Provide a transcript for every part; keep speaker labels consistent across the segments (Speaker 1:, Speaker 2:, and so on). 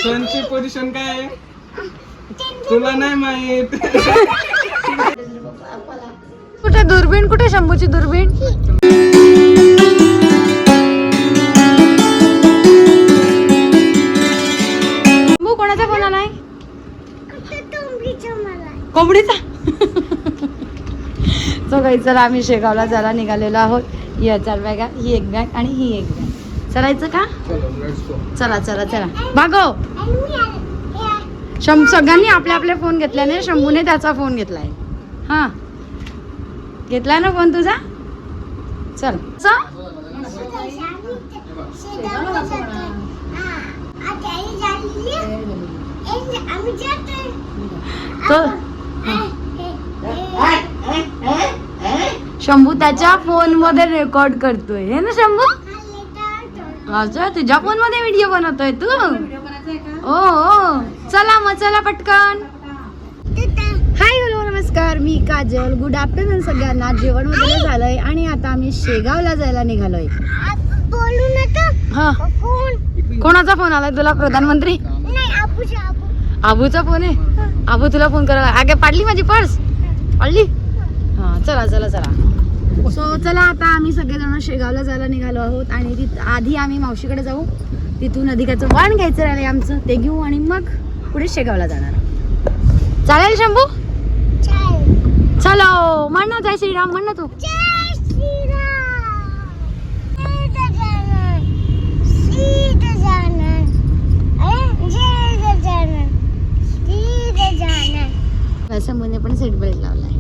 Speaker 1: सनची position काय आहे तुला नाही माहित.
Speaker 2: कुठे दुर्बीण, कुठे शंभूची दुर्बीण? शंभू कोणाचा फोन आलाय? कोंबडीचा. तो काही चला आम्ही शेगावला जायला निघालेलो आहोत. ही 1000 बॅग, ही एक बॅग आणि ही एक बॅग. चलायचं का? चला चला चला भागो. सगळ्यांनी आपले आपले फोन घेतल्याने शंभूने त्याचा फोन घेतलाय. हा घेतलाय ना फोन तुझा? चल शंभू त्याच्या फोन मध्ये रेकॉर्ड करतोय हे ना शंभू? अच्छा तुझ्या फोन मध्ये व्हिडिओ बनवतोय तू? ओ चला मग चला पटकन. हाय हॅलो नमस्कार, मी काजल. गुड आफ्टरनून सगळ्यांना. जेवण वगैरे झालंय आणि आता आम्ही शेगावला जायला निघालोय. हा कोणाचा फोन आलाय तुला? प्रधानमंत्री आबूचा फोन आहे. आबू तुला फोन करायला आगे पाडली माझी पर्स पाडली. हा चला चला चला. सो चला आता आम्ही सगळेजण शेगावला जायला निघालो आहोत आणि आधी आम्ही मावशीकडे जाऊ. तिथून अधिकाचं वाण घ्यायचं राहिले आमचं, ते घेऊ आणि मग पुढे शेगावला जाणार. चालेल शंभू? चलो म्हण ना जय श्रीराम. म्हण ना तू. शंभूने पण सीट बेल्ट लावलाय.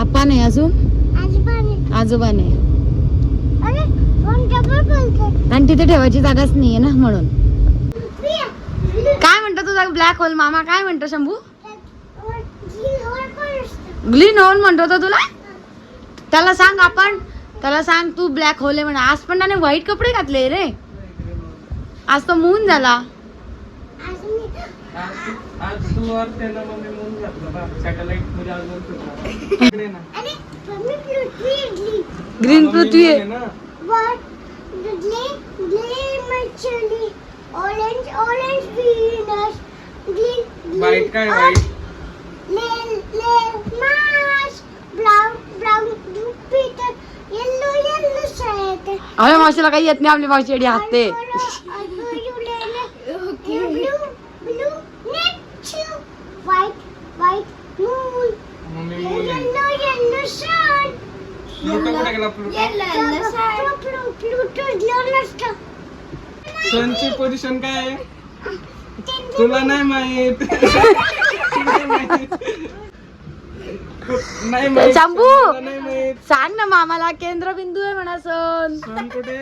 Speaker 2: आप्पा नाही अजून, आजोबा नाही. आणि तिथे ठेवायची जागाच नाहीये ना म्हणून. काय म्हणतो तुझा ब्लॅक होल मामा? काय म्हणतो शंभू? ग्लीन होल म्हणतो तो तुला? त्याला सांग आपण, त्याला सांग तू ब्लॅक होल आहे म्हणा. आज पण त्याने व्हाईट कपडे घातले रे. आज तो मून झाला. ग्रीन पृथ्वी आहे.
Speaker 1: वाईट काय वाईट?
Speaker 2: अरे मावशीला काही येत नाही. आपली मावशी एवढी हसते.
Speaker 1: सनची पोझिशन काय आहे तुला नाही माहित. नाही माहित
Speaker 2: शंभू
Speaker 1: नाही माहित.
Speaker 2: सांग ना मामाला. केंद्रबिंदू आहे म्हणा सण.
Speaker 1: सण कुठे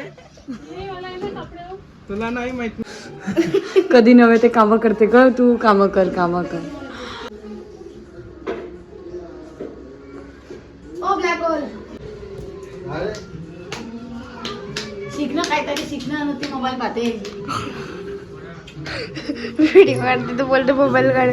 Speaker 1: तुला नाही माहित.
Speaker 2: कधी नव्हे ते काम करते ग तू. काम कर काम कर. ओ ब्लॅक होल शिकणं काहीतरी शिकणं नव्हती. मोबाईल पाहते व्हिडिओ काढते तू. बोलते मोबाईल काढ.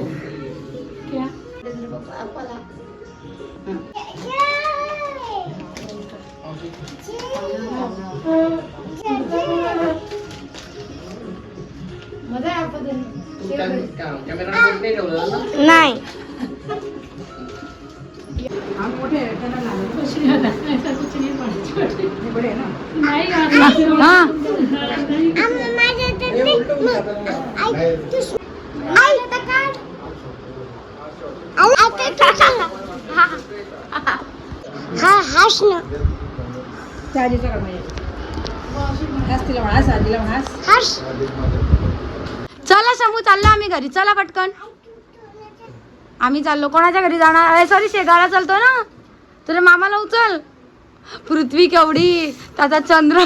Speaker 2: नाही चला शंभू चाललो आम्ही घरी. चला पटकन. आम्ही चाललो. कोणाच्या घरी जाणार? अरे सॉरी शेगावला चालतो ना. तुझ्या मामाला उचल. पृथ्वी केवढी, त्याचा चंद्र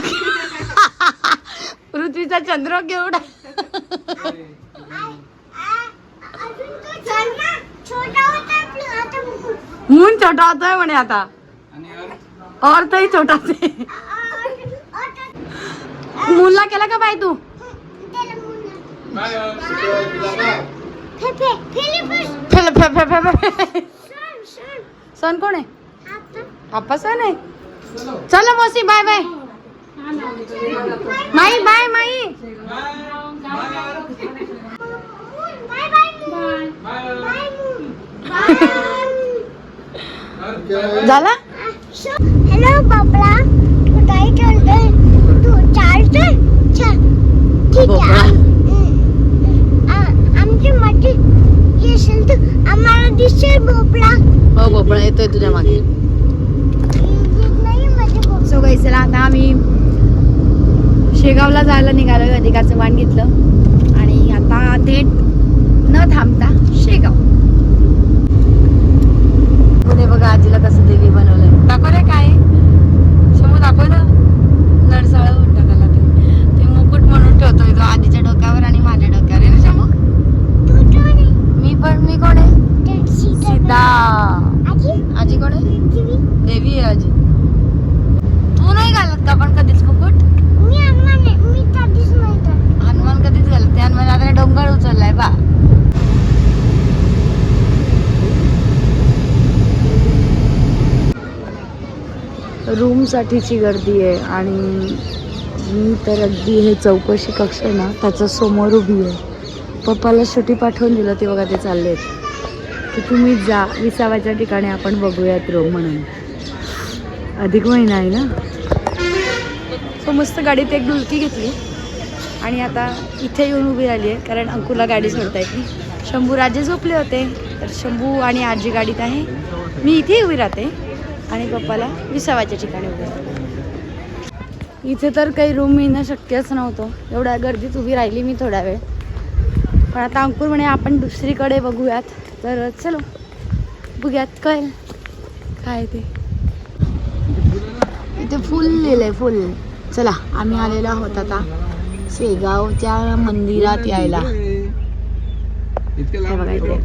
Speaker 2: पृथ्वीचा चंद्र केवढा. मून छोटा होतोय म्हणे आता. अर्थही छोटा. मूनला केला का बाई तू? सन कोण आहे? आप्पा सन आहे. चला मौसी बाय बाय. झाला?
Speaker 3: हॅलो बाबला, तू काय चालतंय? तू चालतोय? चल ठीक
Speaker 2: भोपळा.
Speaker 3: आहे. आमची मठी येशील तर आम्हाला दिसेल भोपळा.
Speaker 2: हो भोपळा येतोय तुझ्या मागे.
Speaker 3: नाही माझे भोपळा.
Speaker 2: सो गाईस चला आता आम्ही शेगावला जायला निघालो. अधिकाचं वाण घेतलं आणि आता थेट न थांबता शेगाव. पुणे बघा आजीला कसं देवी बनवलंय. दाखव रे काय समोर दाखव ना. नरसाळ होऊन टाकायला ते मुकुट म्हणून ठेवतोय तो आजीच्या डोक्यावर आणि माझ्या डोक्यावर आहे ना शमू.
Speaker 3: तू कोण आहे?
Speaker 2: मी कोण आहे?
Speaker 3: सीता.
Speaker 2: सीता.
Speaker 3: आजी
Speaker 2: आजी कोण आहे?
Speaker 3: देवी.
Speaker 2: देवी आहे आजी. तू नाही घालत का पण कधीच मुकुट?
Speaker 3: मी हनुमान आहे. मी कधीच नाही तर.
Speaker 2: हनुमान कधीच घालत. हनुमान आता डोंगर उचललाय बा. रूम साठीची गर्दी आहे आणि मी तर अगदी हे चौकशी कक्ष आहे ना त्याच्या समोर उभी आहे. पप्पाला सुट्टी पाठवून दिलं ते बघा ते चालले आहेत की तुम्ही जा 20व्या ठिकाणी आपण बघूयात रूम म्हणून. अधिक महिना आहे ना. सो मस्त गाडीत एक डुलकी घेतली आणि आता इथे येऊन उभी राहिली आहे कारण अंकुरला गाडी सोडता येत नाही. शंभू राजे झोपले होते तर शंभू आणि आजी गाडीत आहे. मी इथे उभी राहते आणि पप्पाला 20व्या ठिकाणी उभी राहते. इथे तर काही रूम मिळणं शक्यच नव्हतं. एवढ्या गर्दीत उभी राहिली मी थोडा वेळ. पण आता अंकुर म्हणे आपण दुसरीकडे बघूयात तर चलो बघूयात कळेल काय ते. इथे फुल लिहिलंय फुल. चला आम्ही आलेलो आहोत आता शेगावच्या मंदिरात यायला. हे बघा इथे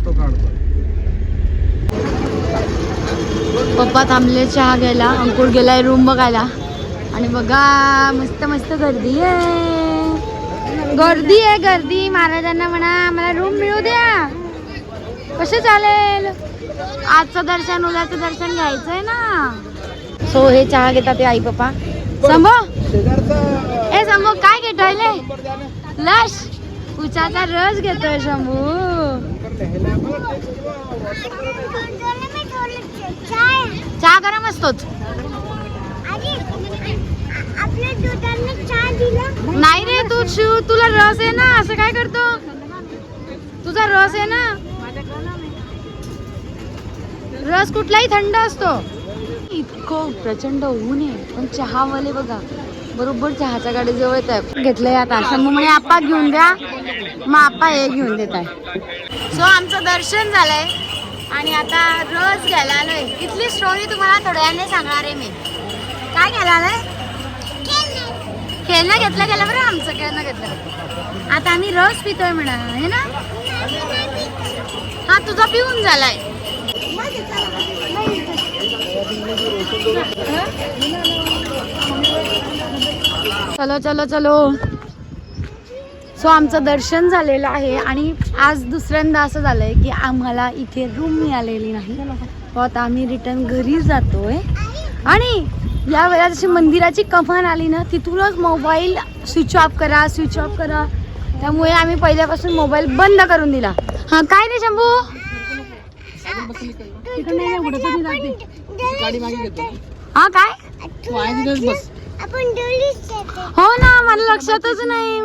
Speaker 2: पप्पा थांबले चहा घ्यायला. अंकुर गेलाय रूम बघायला आणि बघा मस्त मस्त गर्दी आहे. गर्दी आहे गर्दी. महाराजांना म्हणा आम्हाला रूम मिळू द्या. कसं चालेल? आजचं दर्शन उद्याचं दर्शन घ्यायचंय ना. सो हे चहा घेतात ते आई पप्पा. संभो ए संभो काय घेतोय लश उचाचा रस घेतोय शंभू. चहा गरम असतोच.
Speaker 3: आपल्या दुधाने चहा दिला
Speaker 2: नाही रे तू तुला रस आहे ना. असं काय करतो? तुझा रस आहे ना. रस कुठलाही थंड असतो. इतकं प्रचंड ऊन आहे पण चहावाले बघा बरोबर चहाच्या गाडीजवळ येत आहे. घेतलंय आता शंभू म्हणे आप्पा घेऊन द्या. मग आप्पा हे घेऊन देत आहे. सो आमचं दर्शन झालंय आणि आता रस घ्यायला आलोय. इथली स्टोरी तुम्हाला थोड्या वेळाने सांगणार आहे मी. काय घ्यायला आलोय? खेळणं घेतलं गेलं बरं. आमचं खेळणं घेतलं. आता आम्ही रस पितोय म्हणा हे ना. हा तुझा पिऊन झालाय. चलो चलो चलो. सो आमचं दर्शन झालेलं आहे आणि आज दुसऱ्यांदा असं झालंय की आम्हाला इथे रूम मिळालेली नाही. तो आता आम्ही रिटर्न घरी जातोय आणि या वेळेला जशी मंदिराची कमान आली ना तिथूनच मोबाईल स्विच ऑफ करा स्विच ऑफ करा. त्यामुळे आम्ही पहिल्यापासून मोबाईल बंद करून दिला. हा काय रे शंभू? हा काय? हो ना मला लक्षातच नाही.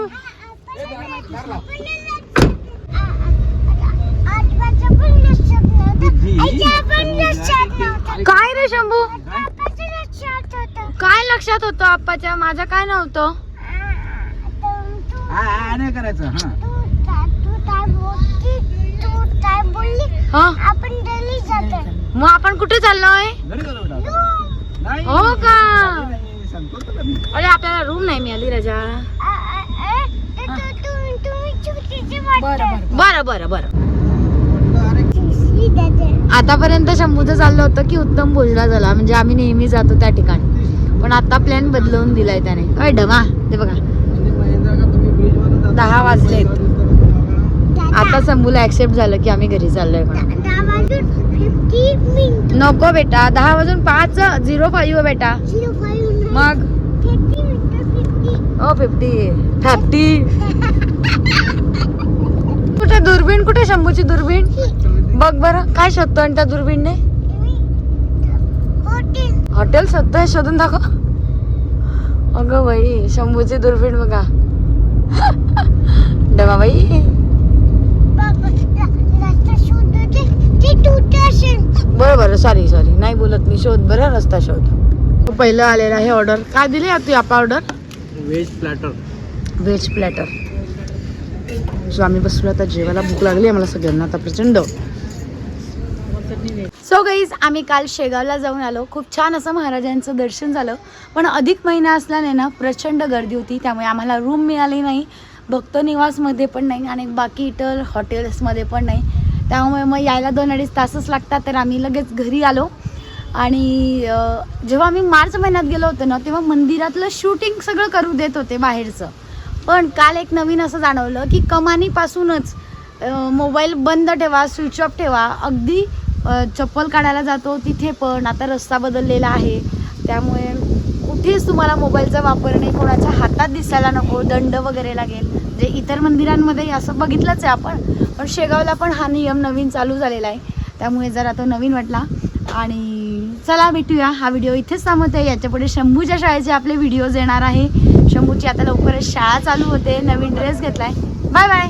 Speaker 2: काय रे शंभू? काय लक्षात होतं आप्पाच्या? माझ्या काय नव्हतं. मग आपण कुठे चाललोय? हो का? अरे आपल्याला रूम नाही मिळाली राजा. बरं बरं बरं. आतापर्यंत शंभूचं चाललं होतं की उत्तम भोजला झाला म्हणजे आम्ही नेहमी जातो त्या ठिकाणी. पण आता प्लॅन बदलवून दिलाय त्याने. अय ढमा ते बघा 10 वाजलेत. आता शंभूला ऍक्सेप्ट झालं की आम्ही घरी चाललोय. पण नको बेटा 10 वाजून 5:05 बेटा. मग 50 कुठे दुर्बीण? कुठे शंभूची दुर्बीण? बघ बरं काय शोधतो आणि त्या दुर्बीणने. हॉटेल सत्य शोधून दाखव. अगं बाई शंभूची दुर्बीण बघा. डबा बाई
Speaker 3: बाबा रस्ता शोधते ते तुटे असेल.
Speaker 2: बरं बरं सॉरी नाही बोलत मी. शोध बरं रस्ता शोध. पहिलं आलेलं आहे ऑर्डर. काय दिली तू आप order?
Speaker 1: Veg platter.
Speaker 2: Veg platter. So आम्ही बसलो आता जेवायला. भूक लागली आम्हाला सगळ्यांना आता प्रचंड. सो गाईज आम्ही काल शेगावला जाऊन आलो. खूप छान असं महाराजांचं दर्शन झालं. पण अधिक महिना असल्याने ना प्रचंड गर्दी होती, त्यामुळे आम्हाला रूम मिळाली नाही. भक्त निवासमध्ये पण नाही आणि बाकी इतर हॉटेल्समध्ये पण नाही. त्यामुळे मग यायला 2-2.5 तासच लागतात. तर आम्ही लगेच घरी आलो. आणि जेव्हा आम्ही मार्च महिन्यात गेलो होतो ना तेव्हा मंदिरातलं शूटिंग सगळं करू देत होते बाहेरचं. पण काल एक नवीन असं जाणवलं की कमानीपासूनच मोबाईल बंद ठेवा, स्विच ऑफ ठेवा. अगदी चप्पल काढायला जातो तिथे पण आता रस्ता बदललेला आहे, त्यामुळे कुठेच तुम्हाला मोबाईलचा वापर नाही. कोणाच्या हातात दिसायला नको, दंड वगैरे लागेल. जे इतर मंदिरांमध्ये असं बघितलंच आहे आपण, पण शेगावला पण हा नियम नवीन चालू झालेला आहे. त्यामुळे जरा तो नवीन वाटला. आणि चला भेटूया. हा व्हिडिओ इथेच थांबवते. याच्यापुढे शंभूच्या शाळेचे आपले व्हिडिओज येणार आहे. शंभूची आता लवकरच शाळा चालू होते. नवीन ड्रेस घेतलाय. Bye bye.